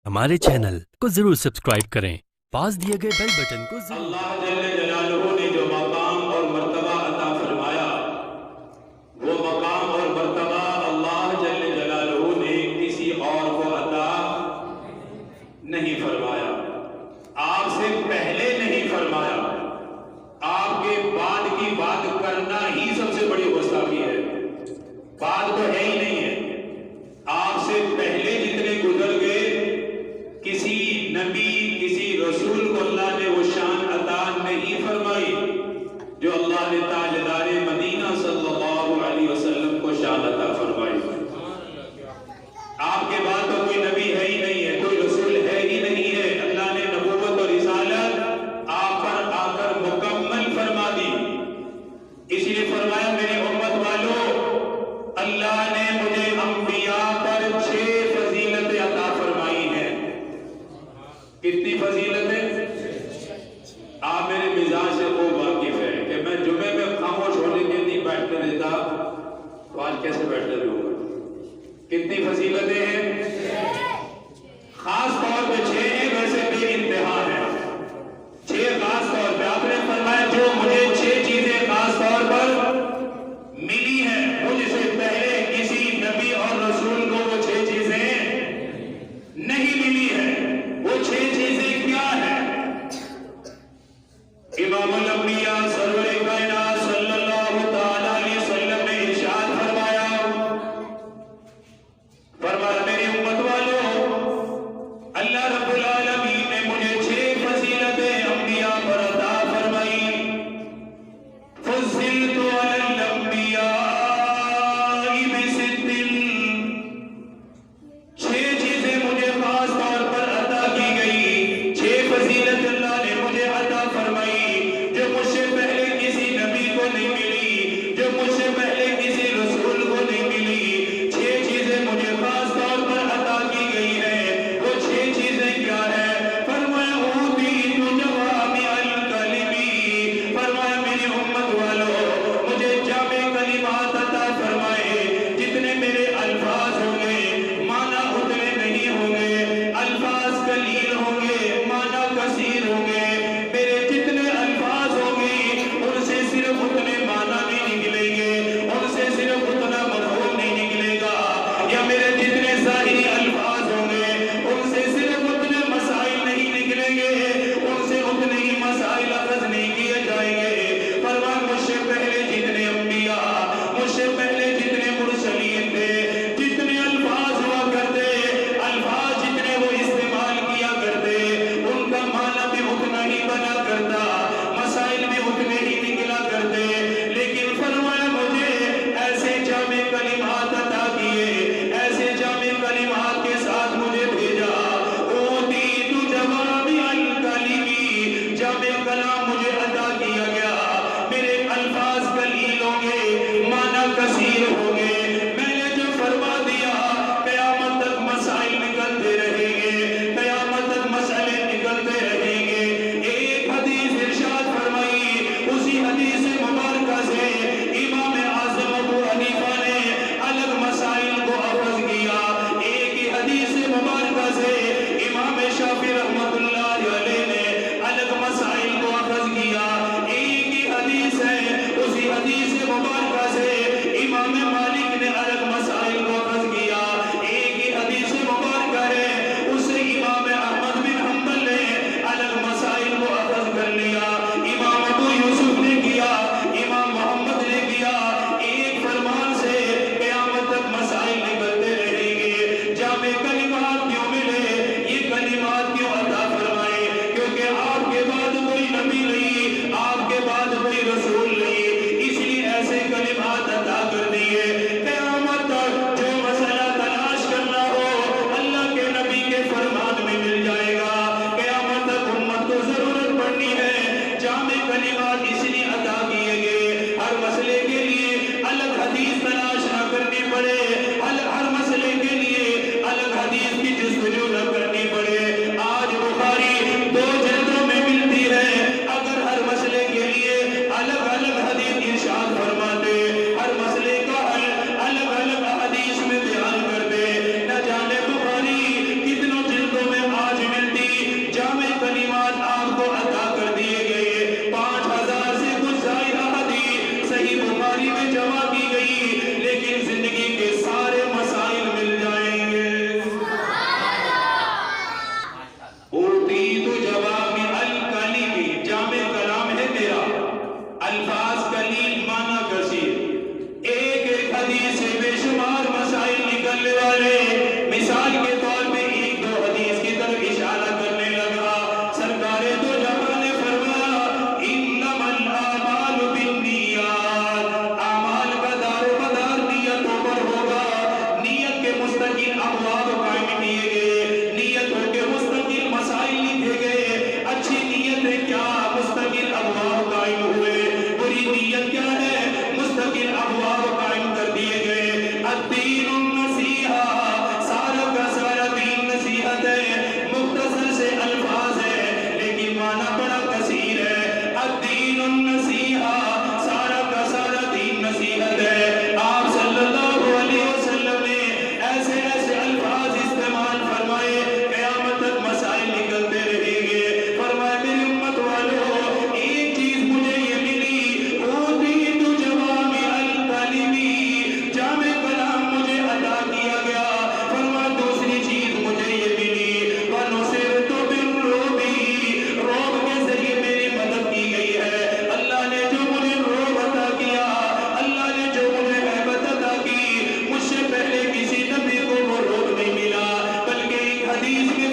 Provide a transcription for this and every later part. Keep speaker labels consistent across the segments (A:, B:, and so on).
A: ہمارے چینل کو ضرور سبسکرائب کریں، پاس دیے گئے بیل بٹن کو ضرور
B: اللہ جل جلالہ نے جو مقام اور مرتبہ عطا فرمایا، وہ مقام اور مرتبہ اللہ جل جلالہ نے کسی اور کو عطا نہیں فرمایا، آپ سے پہلے نہیں فرمایا، آپ کے بعد کی بات کرنا ہی سب سے بڑی گستاخی ہے، بعد تو ہے ہی نہیں ہے۔ آپ سے پہلے جتنے گزر گئے، کسی نبی کسی رسول کو اللہ نے وہ شان عطا نہیں فرمائی جو اللہ نے تاجدار مدینہ صلی اللہ علیہ وسلم کو شان عطا فرمائی۔ آپ کے بعد تو کوئی نبی ہے ہی نہیں ہے، کوئی رسول ہے ہی نہیں ہے، اللہ نے نبوت اور رسالت آپ پر آ کر مکمل فرما دی۔ اس لیے فرمایا میرے امت والو، اللہ نے مجھے انبیاء پر 6 فضیلتیں عطا فرمائی ہیں۔ کتنی فضیلتیں؟ آپ میرے مزاج سے خوب واقف ہیں کہ میں جمعے میں خاموش ہونے کے لیے بیٹھتے دیتا، تو آج کیسے بیٹھتے رہوں گا؟ کتنی فضیلتیں ہیں؟ خاص طور پہ 6 ہیں، ویسے بے انتہا ہیں۔ 6 خاص طور پہ آپ نے فرمایا جو مجھے 6 چیزیں خاص طور پر ملی ہیں، مجھ سے پہلے کسی نبی اور رسول کو وہ 6 چیزیں نہیں ملی ہیں۔ وہ 6 چیزیں کیا ہیں؟ امام الانبیاء سرور کائنات صلی اللہ تعالی علیہ وسلم نے ارشاد فرمایا میری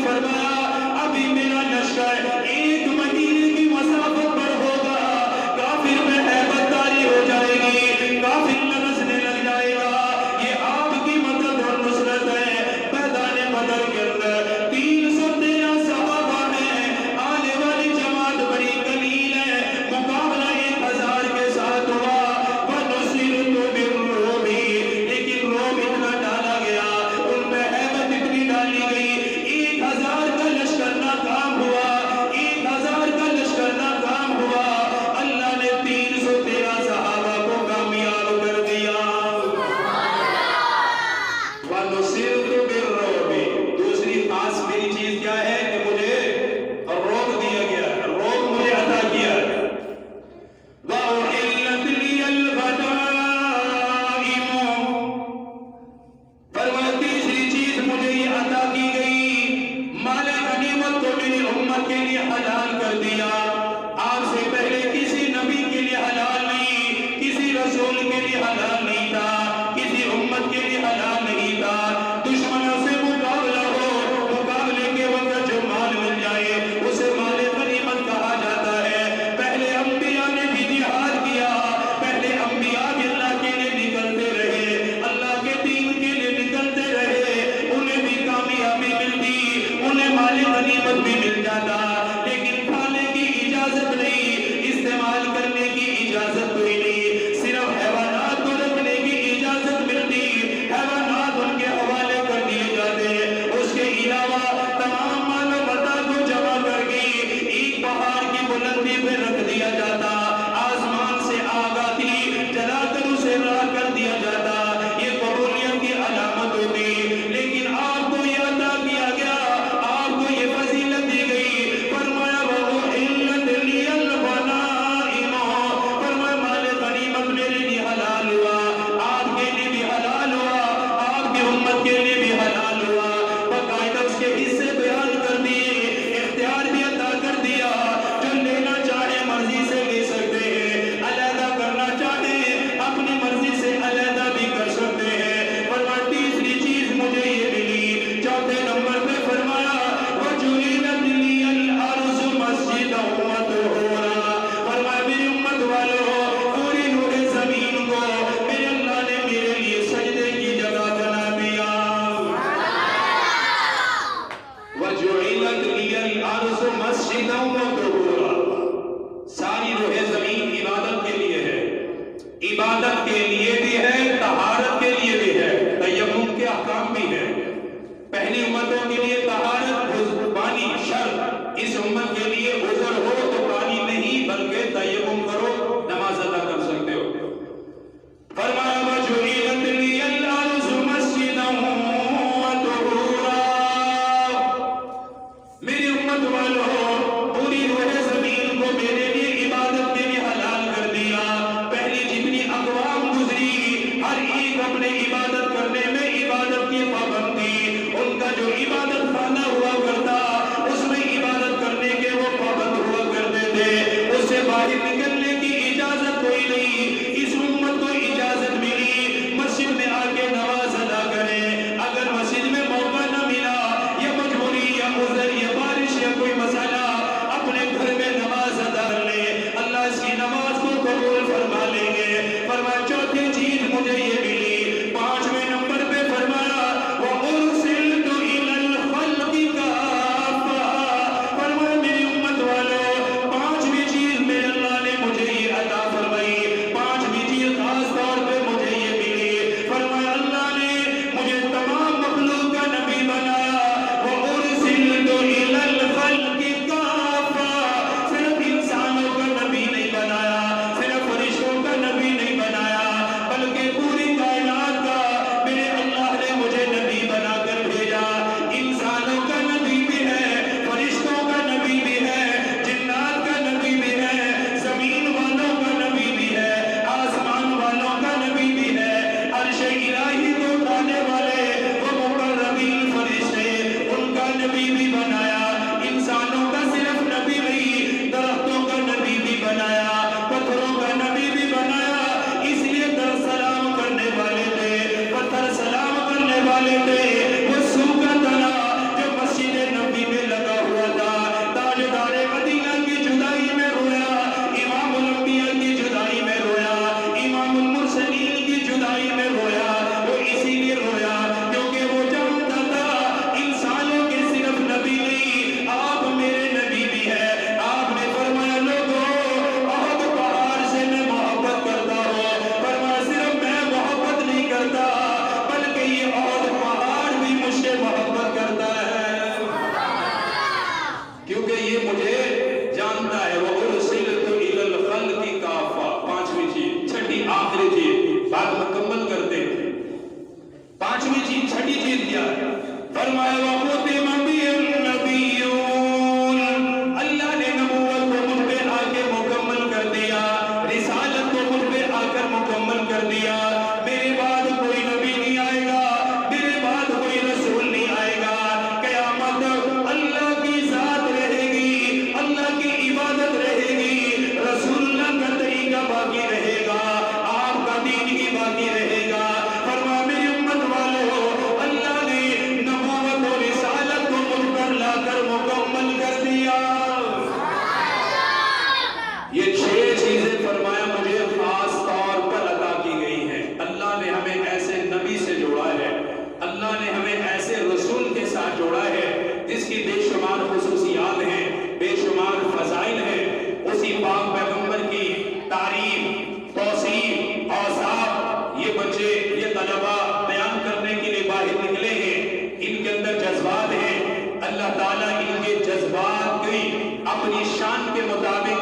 B: फरमाया अभी मेरा लश्कर 1 महीने की मसाफत पर होगा, काफिर में हैबतदारी हो जाएगी, काफिर लरसने लग जाएगा। ये आपकी मदद और नुसरत है। मैदान बदर के अंदर 313 सहाबा हैं, आने वाली जमात बड़ी कलील है, मुकाबला 1000 के साथ हुआ। वनुसिरतु बिर्रुबी, लेकिन रोब इतना डाला गया, उनमें हैबत इतनी डाली गई, 1000 का लश्कर नाकाम हुआ, 1000 का लश्कर नाकाम हुआ। अल्लाह ने 313 सहाबा को कामयाब कर दिया। वनुसिरतु बिर्रुबी, दूसरी खास मेरी चीज क्या है कि मुझे रोब दिया गया, रोब मुझे अता किया। वउहिल्लत लियल गनाइम, फरमाया तीसरी चीज मुझे ये अता की गई, माल गनीमत को मेरी उम्मत के लिए हलाल कर दिया। आपसे पहले किसी नबी के लिए हलाल नहीं, किसी रसूल के लिए हलाल नहीं था, किसी उम्मत के लिए हलाल नहीं था। दुश्मनों से मुकाबला हो, मुकाबले के वक्त जो माल मिल जाए उसे माल गनीमत कहा जाता है। पहले अंबिया ने भी जिहाद किया, पहले अंबिया भी अल्लाह के लिए निकलते रहे, अल्लाह के दीन के लिए निकलते रहे, उन्हें भी कामयाबी मिलती, उन्हें माल गनीमत भी मिल जाता, लेकिन खाने की इजाजत नहीं, इस्तेमाल करने की इजाजत कोई नहीं, सिर्फ हैवानात को रखने की इजाजत मिलती, हैवानात उनके हवाले कर दिए जाते। उसके अलावा तमाम मालो मता को जमा करके एक पहाड़ की बुलंदी पे रख दिया जाता, आसमान से आग आती, जलाकर उसे राख कर दिया जाता। ये कबूलियत की अलामत होती, लेकिन आपको ये अता किया गया, आपको ये फजीलत दी गई। फरमाया वउहिल्लत लियल गनाइम, फरमाया माल गनीमत मेरे लिए हलाल हुआ, आपके लिए भी हलाल हुआ, आपकी उम्मत के लिए भी हलाल हुआ। बाकायदा उसके हिस्से बयान कर दिए, इख्तियार भी अता कर दिया, जो लेना चाहे मर्जी से ले सकते हैं, अलहदा करना चाहे अपनी मर्जी से अलहदा भी कर सकते हैं। फरमाया तीसरी चीज मुझे ये मिली। चौथे नंबर पे फरमाया वजुइलत लियल अर्ज़ु मस्जिदन व तुहूरा, फरमाया मेरी उम्मत वालों, पूरी नूरे जमीन को मेरे अल्लाह ने मेरे लिए सजदे की जगह बना दिया। वजुइलत लियल अर्ज़ु मस्जिदन व तुहूरा, सारी रूहे जमीन इबादत के लिए है, इबादत के लिए भी है, तहारत के लिए भी है, तयम्मुम के अहकाम भी है। पहली उम्मतों के लिए तहारत पानी शर्त, इस उम्मत के लिए उज़र हो तो पानी नहीं बल्कि तयम्मुम करो, नमाज अदा कर सकते हो। फरमाया वजुइलत लियल अर्ज़ु मस्जिदन व तुहूरा, मेरी उम्मत वालों, पूरी रूहे जमीन को मेरे लिए इबादत के लिए हलाल कर दिया। पहली जितनी अक़वाम गुजरी, हर एक अपने इबादत करने में इबादत की पाबंदी, उनका जो इबादत खाना हुआ करता उसमें इबादत करने के वो पाबंद हुआ करते थे, उससे बाहर निकलने की इजाजत कोई नहीं। इस उम्मत को इजाजत मिली मस्जिद में आके नमाज अदा करें। अगर मस्जिद में मौका न मिला, या मजबूरी या उज़र या बारिश या कोई मसाला, अपने घर में नमाज अदा कर ले, अल्लाह इसकी नमाज को कबूल फरमा लेंगे। फरमाया चौथी चीज मुझे ये मिली। पांचवें नंबर पे फरमाया वउरसिलतु इलल खल्क़ि काफ़ा, फरमाया मेरी उम्मत वालों, पांचवी चीज मेरे अल्लाह ने मुझे ये अता फरमाई, पांचवी चीज खास तौर पे मुझे ये मिली। फरमाया अल्लाह ने मुझे तमाम मखलूक का नबी बनाया। वउरसिलतु اپنی شان کے مطابق